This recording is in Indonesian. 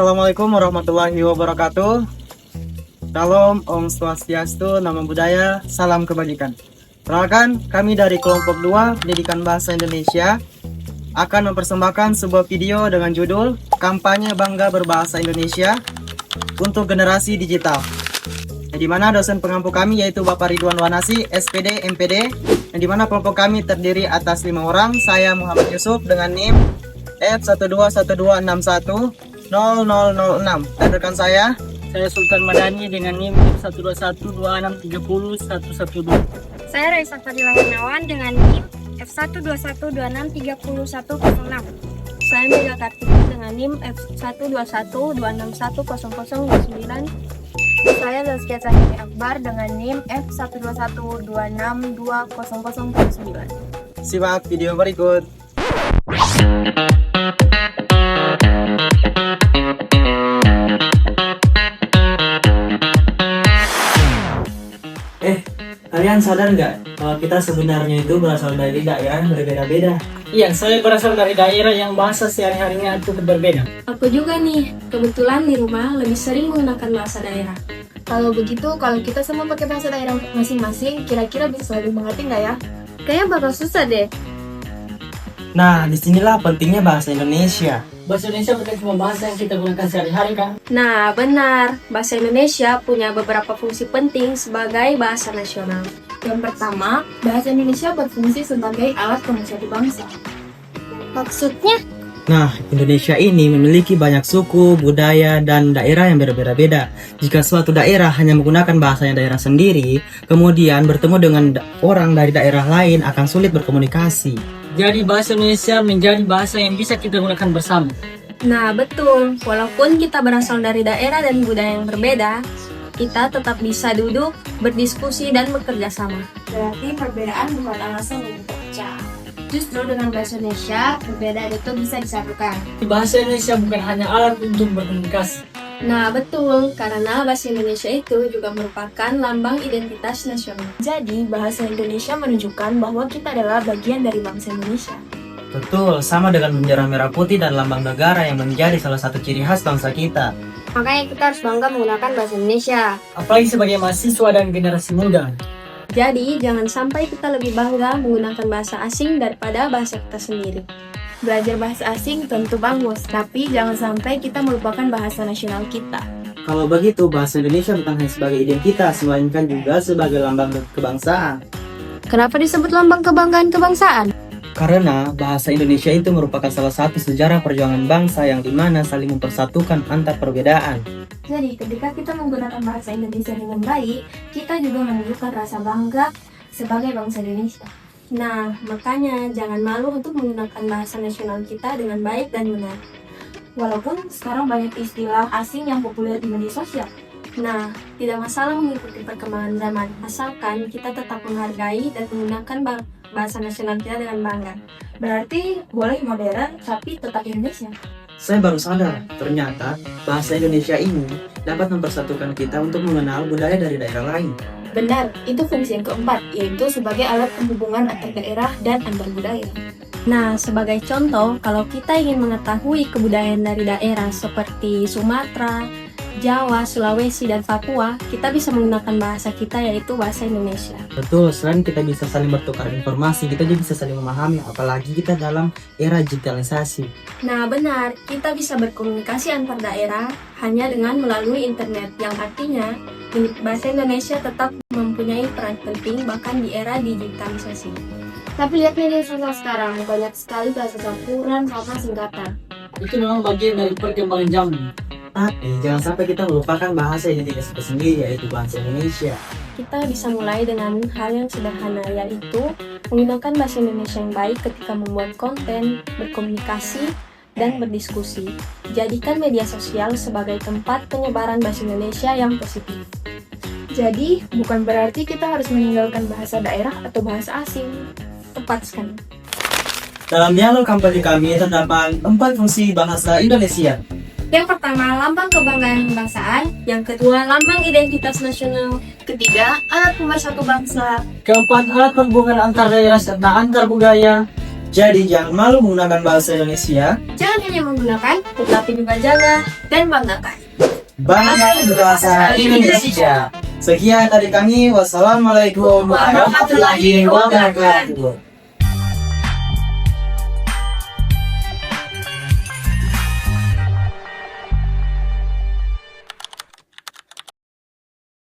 Assalamualaikum warahmatullahi wabarakatuh. Shalom, Om Swastiastu, Namo Buddhaya, salam kebajikan. Perkenalkan, kami dari kelompok 2 Pendidikan Bahasa Indonesia akan mempersembahkan sebuah video dengan judul Kampanye Bangga Berbahasa Indonesia untuk Generasi Digital. Di mana dosen pengampu kami yaitu Bapak Ridwan Wanasi, SPD, MPD, yang dimana kelompok kami terdiri atas 5 orang. Saya Muhammad Yusuf dengan NIM F1212610006. Dan rekan saya Sultan Madani dengan NIM 12126301112. Saya Raisa Fadila Hernawan dengan NIM F121263106. Saya Mega Kartika dengan NIM F121261009. Saya Zaskia Cahaya Akbar dengan NIM F121262009. simak video berikut. Kalian sadar nggak kalau kita sebenarnya itu berasal dari daerah yang berbeda-beda? Iya, saya berasal dari daerah yang bahasa sehari-harinya itu berbeda. Aku juga nih, kebetulan di rumah lebih sering menggunakan bahasa daerah. Kalau begitu, kalau kita semua pakai bahasa daerah masing-masing, kira-kira bisa saling mengerti nggak ya? Kayaknya bakal susah deh. Nah, disinilah pentingnya bahasa Indonesia. Bahasa Indonesia bukan cuma bahasa yang kita gunakan sehari-hari kan? Nah, benar. Bahasa Indonesia punya beberapa fungsi penting sebagai bahasa nasional. Yang pertama, bahasa Indonesia berfungsi sebagai alat pemersatu bangsa. Maksudnya? Nah, Indonesia ini memiliki banyak suku, budaya, dan daerah yang berbeda-beda. Jika suatu daerah hanya menggunakan bahasanya daerah sendiri, kemudian bertemu dengan orang dari daerah lain akan sulit berkomunikasi. Jadi bahasa Indonesia menjadi bahasa yang bisa kita gunakan bersama. Nah, betul. Walaupun kita berasal dari daerah dan budaya yang berbeda, kita tetap bisa duduk, berdiskusi, dan bekerja sama. Berarti perbedaan bukan alasan untuk terpecah. Justru dengan bahasa Indonesia, perbedaan itu bisa disatukan. Bahasa Indonesia bukan hanya alat untuk berkomunikasi. Nah, betul. Karena bahasa Indonesia itu juga merupakan lambang identitas nasional. Jadi, bahasa Indonesia menunjukkan bahwa kita adalah bagian dari bangsa Indonesia. Betul, sama dengan bendera merah putih dan lambang negara yang menjadi salah satu ciri khas bangsa kita. Makanya kita harus bangga menggunakan bahasa Indonesia. Apalagi sebagai mahasiswa dan generasi muda. Jadi, jangan sampai kita lebih bangga menggunakan bahasa asing daripada bahasa kita sendiri. Belajar bahasa asing tentu bagus, tapi jangan sampai kita melupakan bahasa nasional kita. Kalau begitu, bahasa Indonesia bukan hanya sebagai identitas, melainkan juga sebagai lambang kebangsaan. Kenapa disebut lambang kebanggaan kebangsaan? Karena bahasa Indonesia itu merupakan salah satu sejarah perjuangan bangsa yang dimana saling mempersatukan antar perbedaan. Jadi, ketika kita menggunakan bahasa Indonesia dengan baik, kita juga menunjukkan rasa bangga sebagai bangsa Indonesia. Nah, makanya jangan malu untuk menggunakan bahasa nasional kita dengan baik dan benar. Walaupun sekarang banyak istilah asing yang populer di media sosial. Nah, tidak masalah mengikuti perkembangan zaman, asalkan kita tetap menghargai dan menggunakan bahasa nasional kita dengan bangga. Berarti boleh modern, tapi tetap Indonesia. Saya baru sadar, ternyata bahasa Indonesia ini dapat mempersatukan kita untuk mengenal budaya dari daerah lain. Benar, itu fungsi yang keempat, yaitu sebagai alat penghubungan antar daerah dan antar budaya. Nah, sebagai contoh, kalau kita ingin mengetahui kebudayaan dari daerah seperti Sumatera, Jawa, Sulawesi, dan Papua, kita bisa menggunakan bahasa kita yaitu bahasa Indonesia. Betul, selain kita bisa saling bertukar informasi, kita juga bisa saling memahami, apalagi kita dalam era digitalisasi. Nah, benar, kita bisa berkomunikasi antar daerah hanya dengan melalui internet, yang artinya bahasa Indonesia tetap mempunyai peran penting bahkan di era digitalisasi. Tapi lihat media sosial sekarang, banyak sekali bahasa campuran sama singkatan. Itu memang bagian dari perkembangan zaman. Tapi jangan sampai kita melupakan bahasa identitas kita sendiri, yaitu bahasa Indonesia. Kita bisa mulai dengan hal yang sederhana, yaitu menggunakan bahasa Indonesia yang baik ketika membuat konten, berkomunikasi, dan berdiskusi. Jadikan media sosial sebagai tempat penyebaran bahasa Indonesia yang positif. Jadi, bukan berarti kita harus meninggalkan bahasa daerah atau bahasa asing. Tepat sekali. Dalam dialog kampanye kami terdapat 4 fungsi bahasa Indonesia. Yang pertama, lambang kebanggaan kebangsaan. Yang kedua, lambang identitas nasional. Ketiga, alat pemersatu bangsa. Keempat, alat penghubungan antar daerah serta antar budaya. Jadi jangan malu menggunakan bahasa Indonesia. Jangan hanya menggunakan, Tetapi juga jaga dan banggakan. Bangga berbahasa Indonesia. Sekian dari kami. Wassalamualaikum warahmatullahi wabarakatuh.